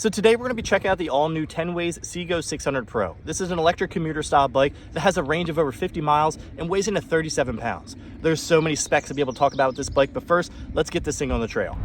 So today we're going to be checking out the all-new Tenways CGO 600 Pro. This is an electric commuter style bike that has a range of over 50 miles and weighs in at 37 pounds. There's so many specs to be able to talk about with this bike, but first, let's get this thing on the trail.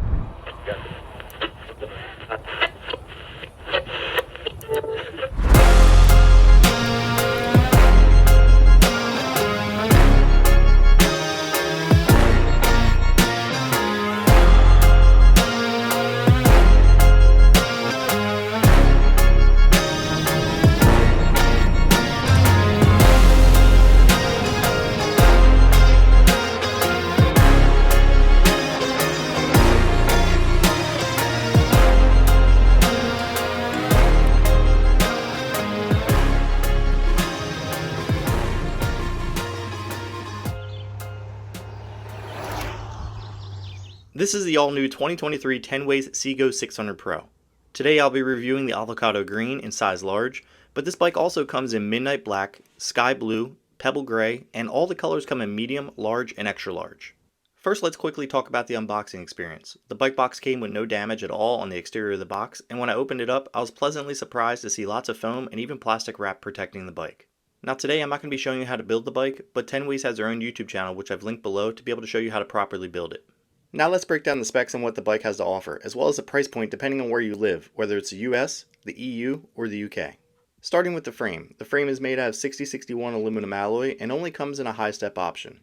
This is the all-new 2023 Tenways CGO 600 Pro. Today I'll be reviewing the avocado green in size large, but this bike also comes in midnight black, sky blue, pebble gray, and all the colors come in medium, large, and extra large. First, let's quickly talk about the unboxing experience. The bike box came with no damage at all on the exterior of the box, and when I opened it up, I was pleasantly surprised to see lots of foam and even plastic wrap protecting the bike. Now today I'm not going to be showing you how to build the bike, but Tenways has their own YouTube channel which I've linked below to be able to show you how to properly build it. Now let's break down the specs and what the bike has to offer, as well as the price point depending on where you live, whether it's the US, the EU, or the UK. Starting with the frame. The frame is made out of 6061 aluminum alloy and only comes in a high step option.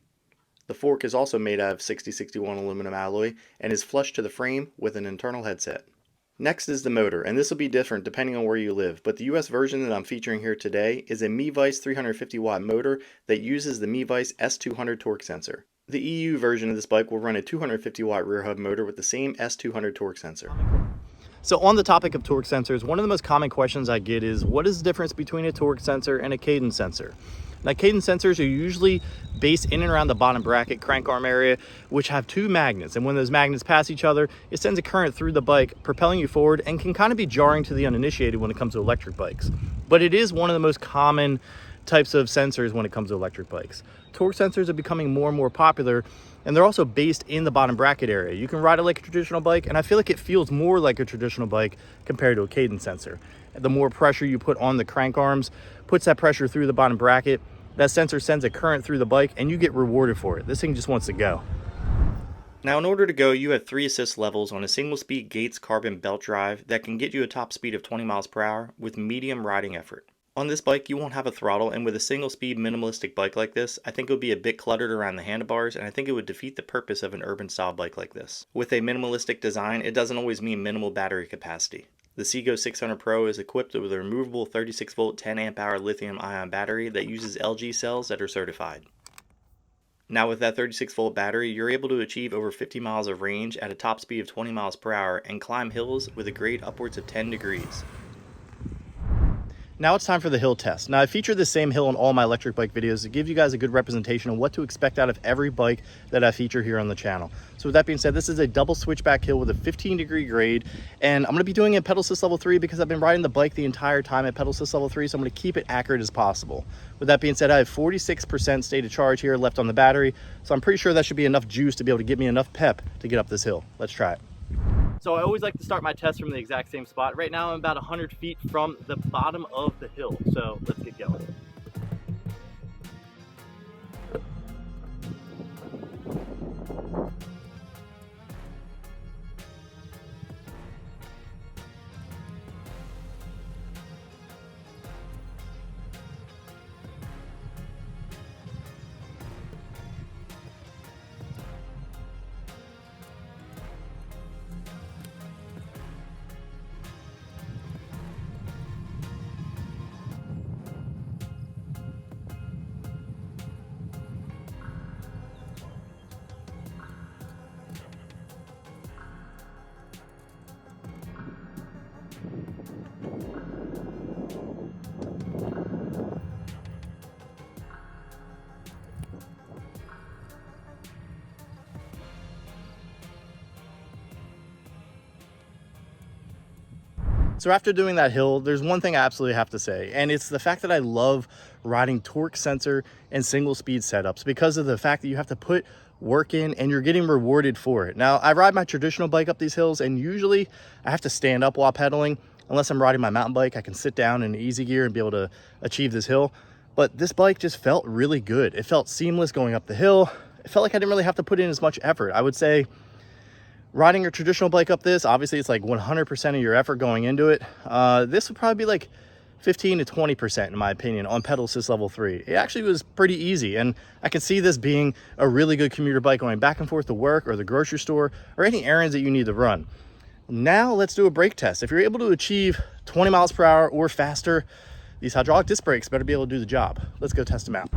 The fork is also made out of 6061 aluminum alloy and is flush to the frame with an internal headset. Next is the motor, and this will be different depending on where you live, but the US version that I'm featuring here today is a Mevice 350 watt motor that uses the Mevice S200 torque sensor. The EU version of this bike will run a 250 watt rear hub motor with the same S200 torque sensor. So on the topic of torque sensors, one of the most common questions I get is, what is the difference between a torque sensor and a cadence sensor? Now, cadence sensors are usually based in and around the bottom bracket crank arm area, which have two magnets, and when those magnets pass each other, it sends a current through the bike, propelling you forward, and can kind of be jarring to the uninitiated when it comes to electric bikes. But it is one of the most common types of sensors when it comes to electric bikes. Torque sensors are becoming more and more popular, and they're also based in the bottom bracket area. You can ride it like a traditional bike, and I feel like it feels more like a traditional bike compared to a cadence sensor. The more pressure you put on the crank arms puts that pressure through the bottom bracket. That sensor sends a current through the bike, and you get rewarded for it. This thing just wants to go. Now, in order to go, you have 3 assist levels on a single-speed Gates carbon belt drive that can get you a top speed of 20 miles per hour with medium riding effort. On this bike, you won't have a throttle, and with a single-speed minimalistic bike like this, I think it would be a bit cluttered around the handlebars, and I think it would defeat the purpose of an urban-style bike like this. With a minimalistic design, it doesn't always mean minimal battery capacity. The CGO 600 Pro is equipped with a removable 36-volt 10 amp hour lithium-ion battery that uses LG cells that are certified. Now with that 36-volt battery, you're able to achieve over 50 miles of range at a top speed of 20 miles per hour and climb hills with a grade upwards of 10 degrees. Now it's time for the hill test. Now I feature the same hill in all my electric bike videos to give you guys a good representation of what to expect out of every bike that I feature here on the channel. So with that being said, this is a double switchback hill with a 15-degree grade, and I'm going to be doing it at pedal assist level 3 because I've been riding the bike the entire time at pedal assist level 3, so I'm going to keep it accurate as possible. With that being said, I have 46% state of charge here left on the battery, so I'm pretty sure that should be enough juice to be able to give me enough pep to get up this hill. Let's try it. So I always like to start my test from the exact same spot. Right now I'm about 100 feet from the bottom of the hill, so let's get going. So after doing that hill, there's one thing I absolutely have to say, and it's the fact that I love riding torque sensor and single speed setups because of the fact that you have to put work in and you're getting rewarded for it. Now, I ride my traditional bike up these hills and usually I have to stand up while pedaling, unless I'm riding my mountain bike, I can sit down in easy gear and be able to achieve this hill. But this bike just felt really good. It felt seamless going up the hill. It felt like I didn't really have to put in as much effort. I would say riding a traditional bike up this, obviously it's like 100% of your effort going into it. This would probably be like 15 to 20% in my opinion on pedal assist level 3. It actually was pretty easy, and I can see this being a really good commuter bike going back and forth to work or the grocery store or any errands that you need to run. Now let's do a brake test. If you're able to achieve 20 miles per hour or faster, these hydraulic disc brakes better be able to do the job. Let's go test them out.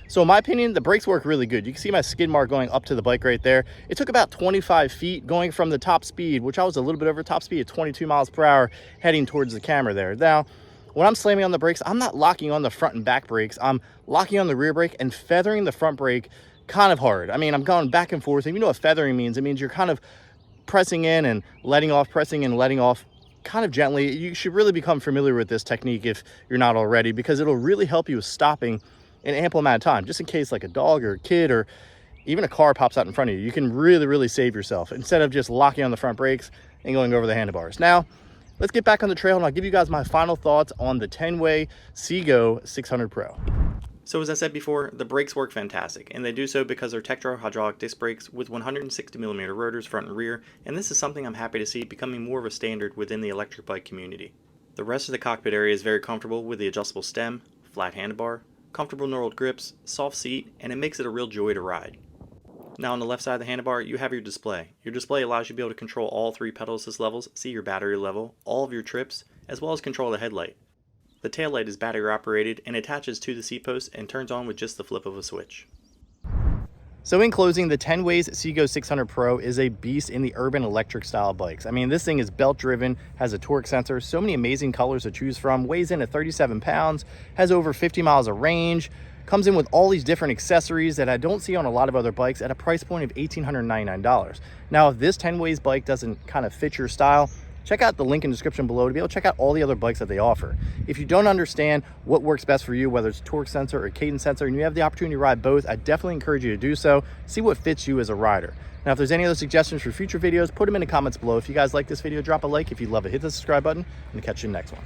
So in my opinion, the brakes work really good. You can see my skid mark going up to the bike right there. It took about 25 feet going from the top speed, which I was a little bit over top speed at 22 miles per hour, heading towards the camera there. Now, when I'm slamming on the brakes, I'm not locking on the front and back brakes. I'm locking on the rear brake and feathering the front brake kind of hard. I mean, I'm going back and forth. And you know what feathering means? It means you're kind of pressing in and letting off, pressing and letting off kind of gently. You should really become familiar with this technique if you're not already, because it'll really help you with stopping an ample amount of time, just in case like a dog or a kid or even a car pops out in front of you. You can really save yourself instead of just locking on the front brakes and going over the handlebars. Now, let's get back on the trail and I'll give you guys my final thoughts on the Tenways CGO 600 Pro. So as I said before, the brakes work fantastic, and they do so because they're Tektro hydraulic disc brakes with 160mm rotors front and rear, and this is something I'm happy to see becoming more of a standard within the electric bike community. The rest of the cockpit area is very comfortable with the adjustable stem, flat handlebar, comfortable knurled grips, soft seat, and it makes it a real joy to ride. Now on the left side of the handlebar, you have your display. Your display allows you to be able to control all 3 pedal assist levels, see your battery level, all of your trips, as well as control the headlight. The taillight is battery operated and attaches to the seat post and turns on with just the flip of a switch. So in closing, the Tenways CGO 600 Pro is a beast in the urban electric style bikes. I mean, this thing is belt driven, has a torque sensor, so many amazing colors to choose from, weighs in at 37 pounds, has over 50 miles of range, comes in with all these different accessories that I don't see on a lot of other bikes at a price point of $1,899. Now, if this Tenways bike doesn't kind of fit your style, check out the link in the description below to be able to check out all the other bikes that they offer. If you don't understand what works best for you, whether it's torque sensor or cadence sensor, and you have the opportunity to ride both, I definitely encourage you to do so. See what fits you as a rider. Now, if there's any other suggestions for future videos, put them in the comments below. If you guys like this video, drop a like. If you love it, hit the subscribe button, and I'll catch you in the next one.